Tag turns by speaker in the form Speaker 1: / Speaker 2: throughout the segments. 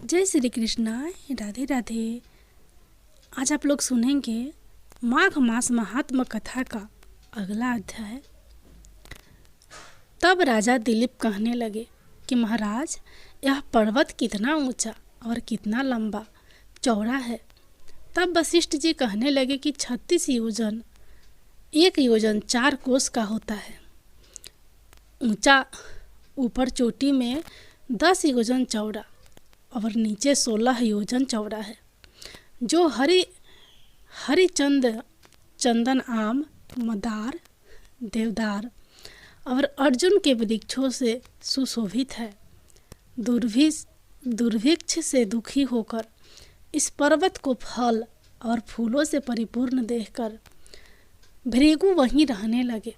Speaker 1: जय श्री कृष्णा। राधे राधे। आज आप लोग सुनेंगे माघ मास महात्म कथा का अगला अध्याय। तब राजा दिलीप कहने लगे कि महाराज, यह पर्वत कितना ऊंचा और कितना लंबा चौड़ा है। तब वशिष्ठ जी कहने लगे कि 36 योजन, 1 योजन 4 कोस का होता है। ऊंचा ऊपर चोटी में 10 योजन चौड़ा और नीचे 16 योजन चौड़ा है, जो हरी चंदन, आम, मदार, देवदार और अर्जुन के वृक्षों से सुशोभित है। दुर्भिक्ष से दुखी होकर इस पर्वत को फल और फूलों से परिपूर्ण देखकर भृगु वहीं रहने लगे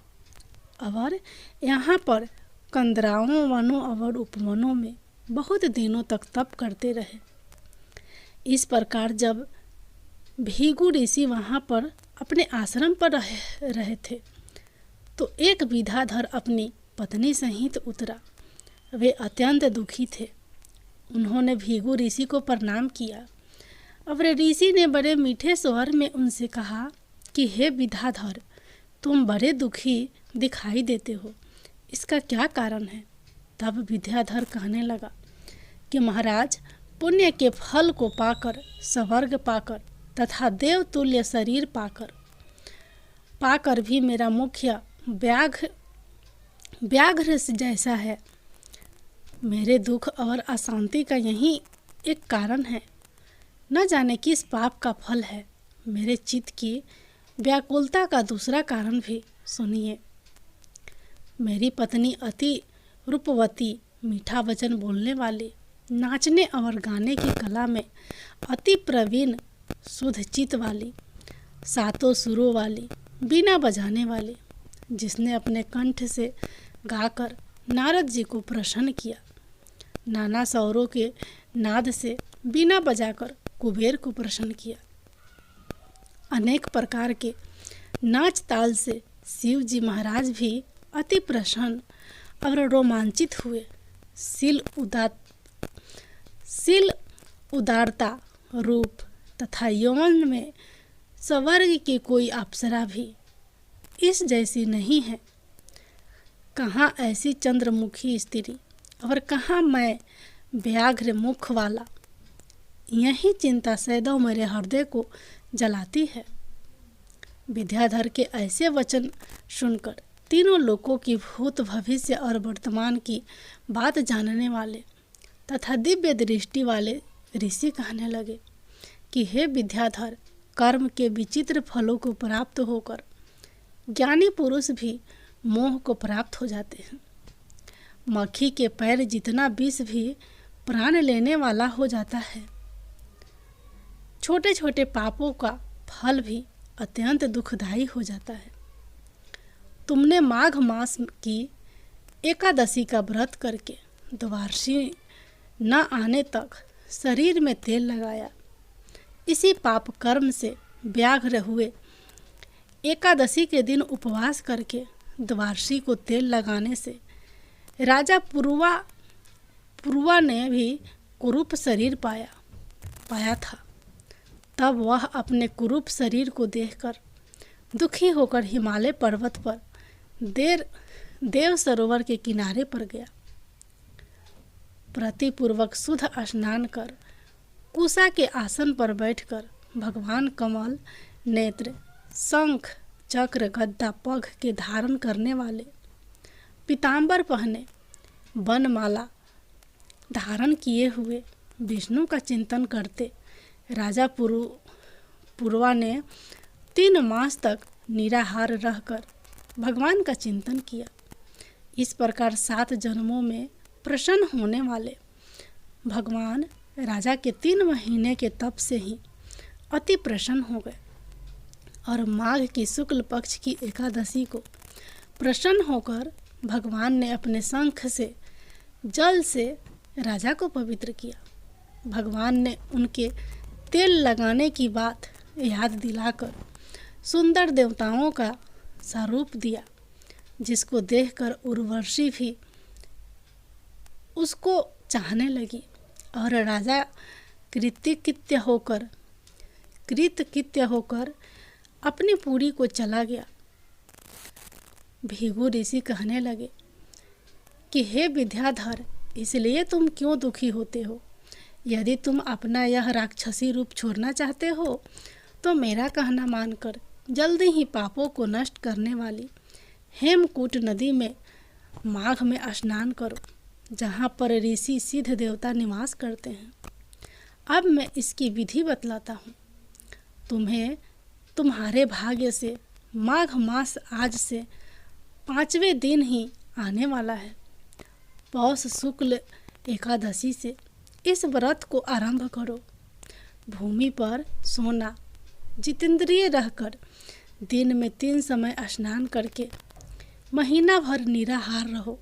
Speaker 1: और यहाँ पर कंदराओं, वनों और उपवनों में बहुत दिनों तक तप करते रहे। इस प्रकार जब भृगु ऋषि वहाँ पर अपने आश्रम पर रहे थे तो एक विद्याधर अपनी पत्नी सहित उतरा। वे अत्यंत दुखी थे। उन्होंने भृगु ऋषि को प्रणाम किया और ऋषि ने बड़े मीठे स्वर में उनसे कहा कि हे विद्याधर, तुम बड़े दुखी दिखाई देते हो, इसका क्या कारण है? तब विद्याधर कहने लगा कि महाराज, पुण्य के फल को पाकर, स्वर्ग पाकर तथा देवतुल्य शरीर पाकर भी मेरा मुख्य व्याघ्र जैसा है। मेरे दुख और अशांति का यही एक कारण है। न जाने किस पाप का फल है। मेरे चित्त की व्याकुलता का दूसरा कारण भी सुनिए। मेरी पत्नी अति रूपवती, मीठा वचन बोलने वाली, नाचने और गाने की कला में अति प्रवीण, शुद्ध चित्त वाली, 7 सुरों वाली, बीना बजाने वाली, जिसने अपने कंठ से गाकर नारद जी को प्रसन्न किया, नाना स्वरों के नाद से बीना बजाकर कुबेर को प्रसन्न किया, अनेक प्रकार के नाच ताल से शिव जी महाराज भी अति प्रसन्न और रोमांचित हुए। शील, उदारता, रूप तथा यौवन में स्वर्ग की कोई अप्सरा भी इस जैसी नहीं है। कहाँ ऐसी चंद्रमुखी स्त्री और कहाँ मैं व्याघ्र मुख वाला। यही चिंता सदैव मेरे हृदय को जलाती है। विद्याधर के ऐसे वचन सुनकर तीनों लोकों की भूत, भविष्य और वर्तमान की बात जानने वाले तथा दिव्य दृष्टि वाले ऋषि कहने लगे कि हे विद्याधर, कर्म के विचित्र फलों को प्राप्त होकर ज्ञानी पुरुष भी मोह को प्राप्त हो जाते हैं। मक्खी के पैर जितना विष भी प्राण लेने वाला हो जाता है। छोटे छोटे पापों का फल भी अत्यंत दुखदायी हो जाता है। तुमने माघ मास की एकादशी का व्रत करके द्वादशी न आने तक शरीर में तेल लगाया। इसी पाप कर्म से व्याघ्र हुए। एकादशी के दिन उपवास करके द्वादशी को तेल लगाने से राजा पुरुवा ने भी कुरूप शरीर पाया था। तब वह अपने कुरूप शरीर को देखकर दुखी होकर हिमालय पर्वत पर देव सरोवर के किनारे पर गया। प्रतिपूर्वक शुद्ध स्नान कर कुशा के आसन पर बैठकर भगवान कमल नेत्र, शंख, चक्र, गदा, पग के धारण करने वाले, पीताम्बर पहने, वनमाला धारण किए हुए विष्णु का चिंतन करते राजा पुरुवा ने 3 मास तक निराहार रहकर भगवान का चिंतन किया। इस प्रकार 7 जन्मों में प्रसन्न होने वाले भगवान राजा के 3 महीने के तप से ही अति प्रसन्न हो गए और माघ की शुक्ल पक्ष की एकादशी को प्रसन्न होकर भगवान ने अपने शंख से जल से राजा को पवित्र किया। भगवान ने उनके तेल लगाने की बात याद दिलाकर सुंदर देवताओं का स्वरूप दिया, जिसको देखकर उर्वशी भी उसको चाहने लगी और राजा कृतकृत्य होकर अपनी पुरी को चला गया। भृगु ऋषि कहने लगे कि हे विद्याधर, इसलिए तुम क्यों दुखी होते हो? यदि तुम अपना यह राक्षसी रूप छोड़ना चाहते हो तो मेरा कहना मानकर जल्दी ही पापों को नष्ट करने वाली हेमकूट नदी में माघ में स्नान करो, जहाँ पर ऋषि सिद्ध देवता निवास करते हैं। अब मैं इसकी विधि बतलाता हूँ। तुम्हें तुम्हारे भाग्य से माघ मास आज से 5वें दिन ही आने वाला है। पौष शुक्ल एकादशी से इस व्रत को आरंभ करो। भूमि पर सोना जितेंद्रिय रहकर दिन में 3 समय स्नान करके महीना भर निराहार रहो।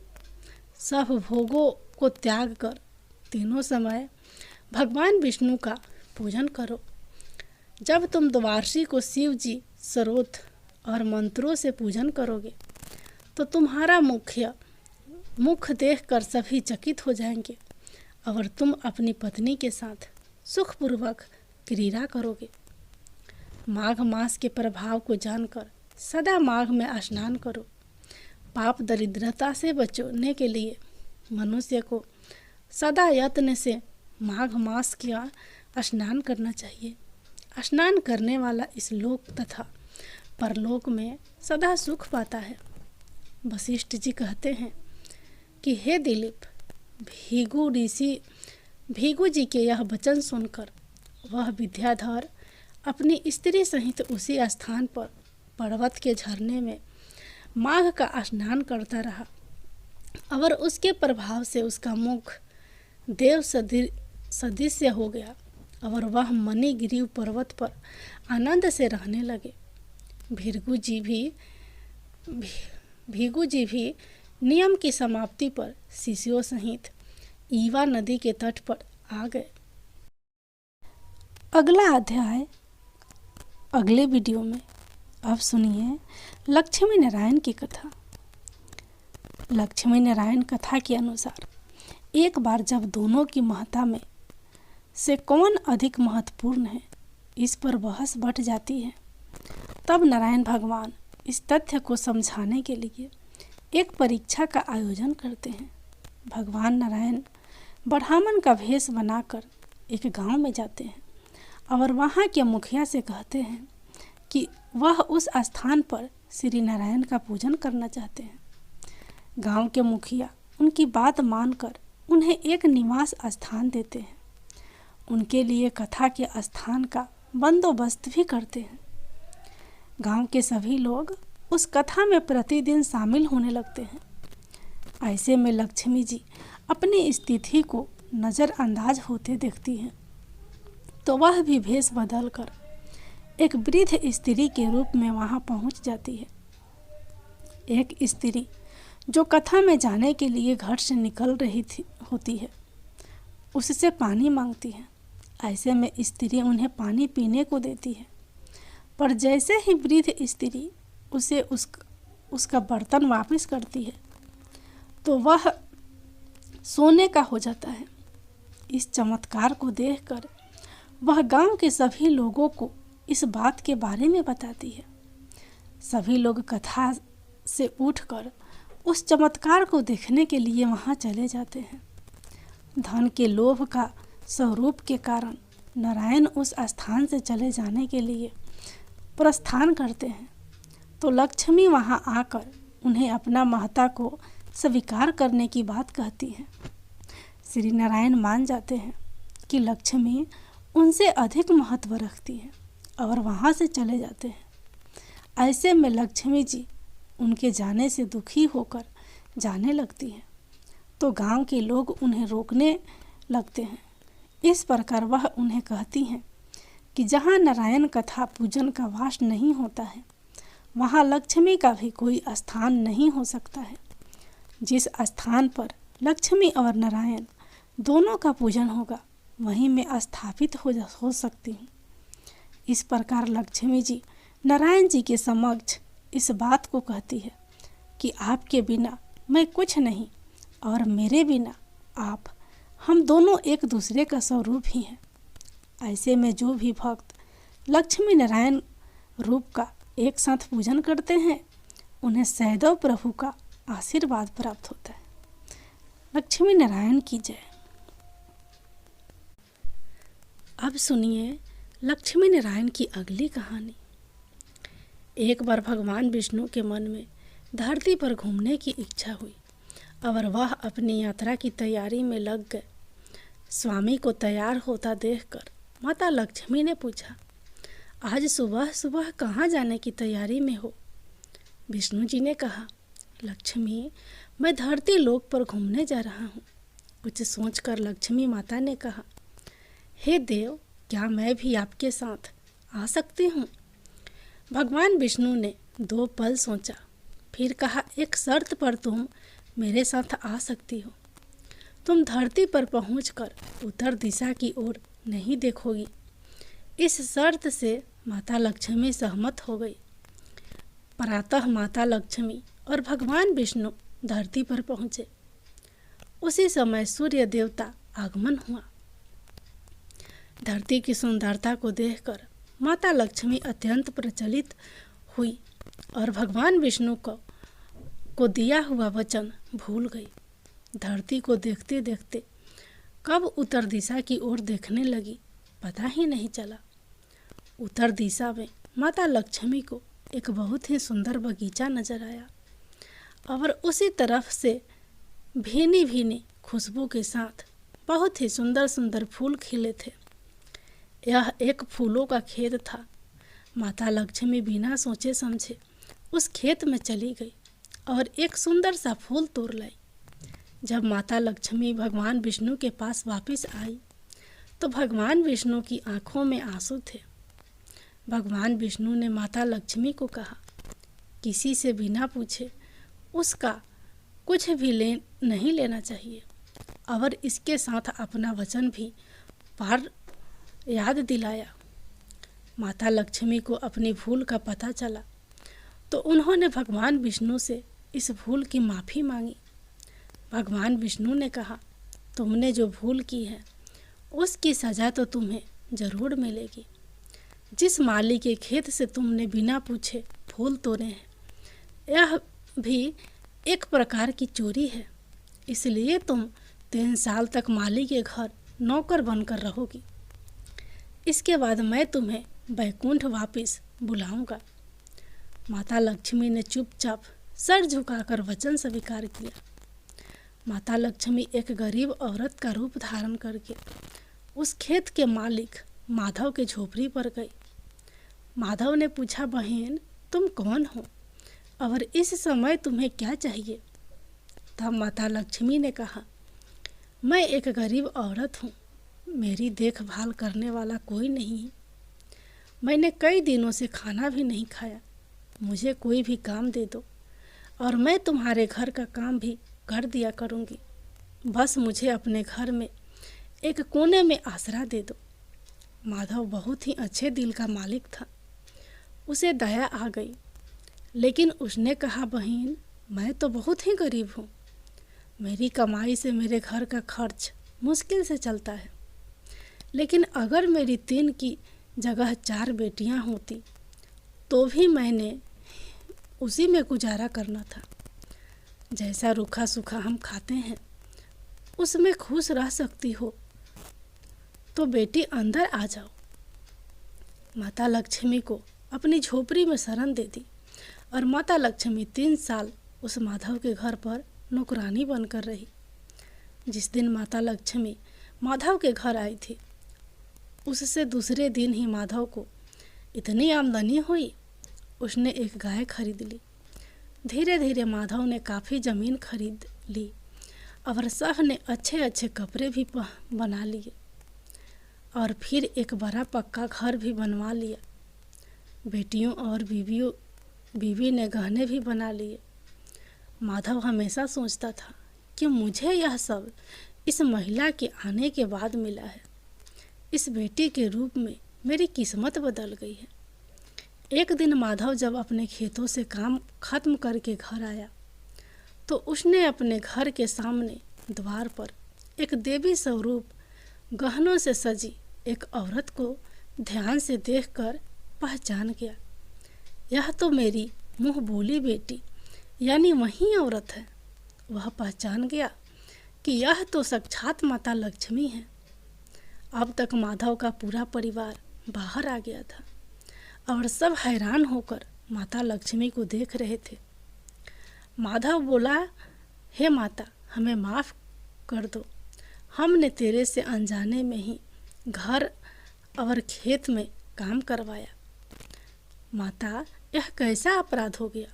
Speaker 1: सब भोगों को त्याग कर तीनों समय भगवान विष्णु का पूजन करो। जब तुम द्वादशी को शिव जी सरोत और मंत्रों से पूजन करोगे तो तुम्हारा मुख देखकर सभी चकित हो जाएंगे और तुम अपनी पत्नी के साथ सुखपूर्वक क्रीड़ा करोगे। माघ मास के प्रभाव को जानकर सदा माघ में स्नान करो। पाप दरिद्रता से बचने के लिए मनुष्य को सदा यत्न से माघ मास का स्नान करना चाहिए। स्नान करने वाला इस लोक तथा परलोक में सदा सुख पाता है। वशिष्ठ जी कहते हैं कि हे दिलीप, भृगु जी के यह वचन सुनकर वह विद्याधर अपनी स्त्री सहित उसी स्थान पर पर्वत के झरने में माघ का स्नान करता रहा और उसके प्रभाव से उसका मुख देव सदृश्य हो गया और वह मणिगिरी पर्वत पर आनंद से रहने लगे। भृगु जी भी नियम की समाप्ति पर शिष्यों सहित ईवा नदी के तट पर आ गए। अगला अध्याय अगले वीडियो में। अब सुनिए लक्ष्मी नारायण की कथा। लक्ष्मी नारायण कथा के अनुसार एक बार जब दोनों की महत्ता में से कौन अधिक महत्वपूर्ण है, इस पर बहस बढ़ जाती है, तब नारायण भगवान इस तथ्य को समझाने के लिए एक परीक्षा का आयोजन करते हैं। भगवान नारायण ब्राह्मण का भेष बनाकर एक गांव में जाते हैं और वहां के मुखिया से कहते हैं कि वह उस स्थान पर श्री नारायण का पूजन करना चाहते हैं। गांव के मुखिया उनकी बात मानकर उन्हें एक निवास स्थान देते हैं। उनके लिए कथा के स्थान का बंदोबस्त भी करते हैं। गांव के सभी लोग उस कथा में प्रतिदिन शामिल होने लगते हैं। ऐसे में लक्ष्मी जी अपनी स्थिति को नज़रअंदाज होते देखती हैं तो वह भी भेष बदलकर एक वृद्ध स्त्री के रूप में वहां पहुंच जाती है। एक स्त्री जो कथा में जाने के लिए घर से निकल रही होती है, उससे पानी मांगती है। ऐसे में स्त्री उन्हें पानी पीने को देती है, पर जैसे ही वृद्ध स्त्री उसे उसका बर्तन वापस करती है तो वह सोने का हो जाता है। इस चमत्कार को देखकर वह गांव के सभी लोगों को इस बात के बारे में बताती है। सभी लोग कथा से उठकर उस चमत्कार को देखने के लिए वहां चले जाते हैं। धन के लोभ का स्वरूप के कारण नारायण उस स्थान से चले जाने के लिए प्रस्थान करते हैं तो लक्ष्मी वहां आकर उन्हें अपना महत्ता को स्वीकार करने की बात कहती है। श्री नारायण मान जाते हैं कि लक्ष्मी उनसे अधिक महत्व रखती है और वहां से चले जाते हैं। ऐसे में लक्ष्मी जी उनके जाने से दुखी होकर जाने लगती है तो गांव के लोग उन्हें रोकने लगते हैं। इस प्रकार वह उन्हें कहती हैं कि जहाँ नारायण कथा पूजन का वास नहीं होता है, वहाँ लक्ष्मी का भी कोई स्थान नहीं हो सकता है। जिस स्थान पर लक्ष्मी और नारायण दोनों का पूजन होगा, वहीं मैं स्थापित हो सकती हूँ। इस प्रकार लक्ष्मी जी नारायण जी के समक्ष इस बात को कहती है कि आपके बिना मैं कुछ नहीं और मेरे बिना आप हम दोनों एक दूसरे का स्वरूप ही हैं। ऐसे में जो भी भक्त लक्ष्मी नारायण रूप का एक साथ पूजन करते हैं उन्हें सदैव प्रभु का आशीर्वाद प्राप्त होता है। लक्ष्मी नारायण की जय। अब सुनिए लक्ष्मी नारायण की अगली कहानी। एक बार भगवान विष्णु के मन में धरती पर घूमने की इच्छा हुई और वह अपनी यात्रा की तैयारी में लग गए। स्वामी को तैयार होता देखकर माता लक्ष्मी ने पूछा, आज सुबह सुबह कहाँ जाने की तैयारी में हो? विष्णु जी ने कहा, लक्ष्मी, मैं धरती लोक पर घूमने जा रहा हूँ। कुछ सोचकर लक्ष्मी माता ने कहा, हे देव, क्या मैं भी आपके साथ आ सकती हूँ? भगवान विष्णु ने 2 पल सोचा, फिर कहा, एक शर्त पर तुम मेरे साथ आ सकती हो। तुम धरती पर पहुंचकर उत्तर दिशा की ओर नहीं देखोगी। इस शर्त से माता लक्ष्मी सहमत हो गई। प्रातः माता लक्ष्मी और भगवान विष्णु धरती पर पहुँचे। उसी समय सूर्य देवता आगमन हुआ। धरती की सुंदरता को देखकर माता लक्ष्मी अत्यंत प्रचलित हुई और भगवान विष्णु को दिया हुआ वचन भूल गई। धरती को देखते देखते कब उत्तर दिशा की ओर देखने लगी पता ही नहीं चला। उत्तर दिशा में माता लक्ष्मी को एक बहुत ही सुंदर बगीचा नजर आया और उसी तरफ से भीनी भीनी खुशबू के साथ बहुत ही सुंदर सुंदर फूल खिले थे। यह एक फूलों का खेत था। माता लक्ष्मी बिना सोचे समझे उस खेत में चली गई और एक सुंदर सा फूल तोड़ लाई। जब माता लक्ष्मी भगवान विष्णु के पास वापस आई तो भगवान विष्णु की आंखों में आंसू थे। भगवान विष्णु ने माता लक्ष्मी को कहा, किसी से बिना पूछे उसका कुछ भी नहीं लेना चाहिए और इसके साथ अपना वचन भी पार याद दिलाया। माता लक्ष्मी को अपनी भूल का पता चला तो उन्होंने भगवान विष्णु से इस भूल की माफ़ी मांगी। भगवान विष्णु ने कहा, तुमने जो भूल की है उसकी सज़ा तो तुम्हें ज़रूर मिलेगी। जिस माली के खेत से तुमने बिना पूछे फूल तोड़े हैं, यह भी एक प्रकार की चोरी है। इसलिए तुम 3 साल तक माली के घर नौकर बनकर रहोगी। इसके बाद मैं तुम्हें बैकुंठ वापस बुलाऊंगा। माता लक्ष्मी ने चुपचाप सर झुकाकर वचन स्वीकार किया। माता लक्ष्मी एक गरीब औरत का रूप धारण करके उस खेत के मालिक माधव के झोपड़ी पर गई। माधव ने पूछा, बहन, तुम कौन हो और इस समय तुम्हें क्या चाहिए? तब माता लक्ष्मी ने कहा, मैं एक गरीब औरत हूँ। मेरी देखभाल करने वाला कोई नहीं है। मैंने कई दिनों से खाना भी नहीं खाया। मुझे कोई भी काम दे दो और मैं तुम्हारे घर का काम भी कर दिया करूँगी। बस मुझे अपने घर में एक कोने में आसरा दे दो। माधव बहुत ही अच्छे दिल का मालिक था। उसे दया आ गई, लेकिन उसने कहा, बहन, मैं तो बहुत ही गरीब हूँ। मेरी कमाई से मेरे घर का खर्च मुश्किल से चलता है। लेकिन अगर मेरी 3 की जगह 4 बेटियाँ होती तो भी मैंने उसी में गुजारा करना था। जैसा रूखा सूखा हम खाते हैं उसमें खुश रह सकती हो तो बेटी अंदर आ जाओ। माता लक्ष्मी को अपनी झोपड़ी में शरण दे दी और माता लक्ष्मी 3 साल उस माधव के घर पर नौकरानी बनकर रही। जिस दिन माता लक्ष्मी माधव के घर आई थी उससे दूसरे दिन ही माधव को इतनी आमदनी हुई, उसने एक गाय खरीद ली। धीरे धीरे माधव ने काफ़ी ज़मीन खरीद ली और सब ने अच्छे अच्छे कपड़े भी बना लिए और फिर एक बड़ा पक्का घर भी बनवा लिया। बेटियों और बीवी ने गहने भी बना लिए। माधव हमेशा सोचता था कि मुझे यह सब इस महिला के आने के बाद मिला है। इस बेटी के रूप में मेरी किस्मत बदल गई है। एक दिन माधव जब अपने खेतों से काम खत्म करके घर आया तो उसने अपने घर के सामने द्वार पर एक देवी स्वरूप गहनों से सजी एक औरत को ध्यान से देखकर पहचान गया। यह तो मेरी मुँह बोली बेटी यानी वही औरत है। वह पहचान गया कि यह तो साक्षात माता लक्ष्मी है। अब तक माधव का पूरा परिवार बाहर आ गया था और सब हैरान होकर माता लक्ष्मी को देख रहे थे। माधव बोला, हे माता, हमें माफ़ कर दो, हमने तेरे से अनजाने में ही घर और खेत में काम करवाया। माता, यह कैसा अपराध हो गया?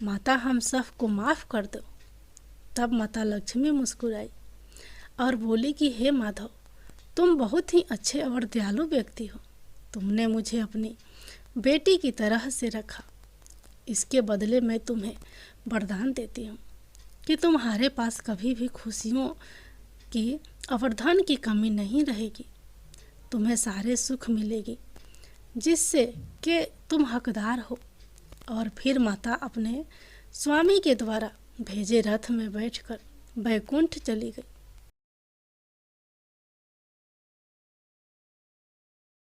Speaker 1: माता, हम सब को माफ़ कर दो। तब माता लक्ष्मी मुस्कुराई और बोली कि हे माधव, तुम बहुत ही अच्छे और दयालु व्यक्ति हो। तुमने मुझे अपनी बेटी की तरह से रखा। इसके बदले मैं तुम्हें वरदान देती हूँ कि तुम्हारे पास कभी भी खुशियों की और धन की कमी नहीं रहेगी। तुम्हें सारे सुख मिलेगी जिससे कि तुम हकदार हो। और फिर माता अपने स्वामी के द्वारा भेजे रथ में बैठकर बैकुंठ चली गई।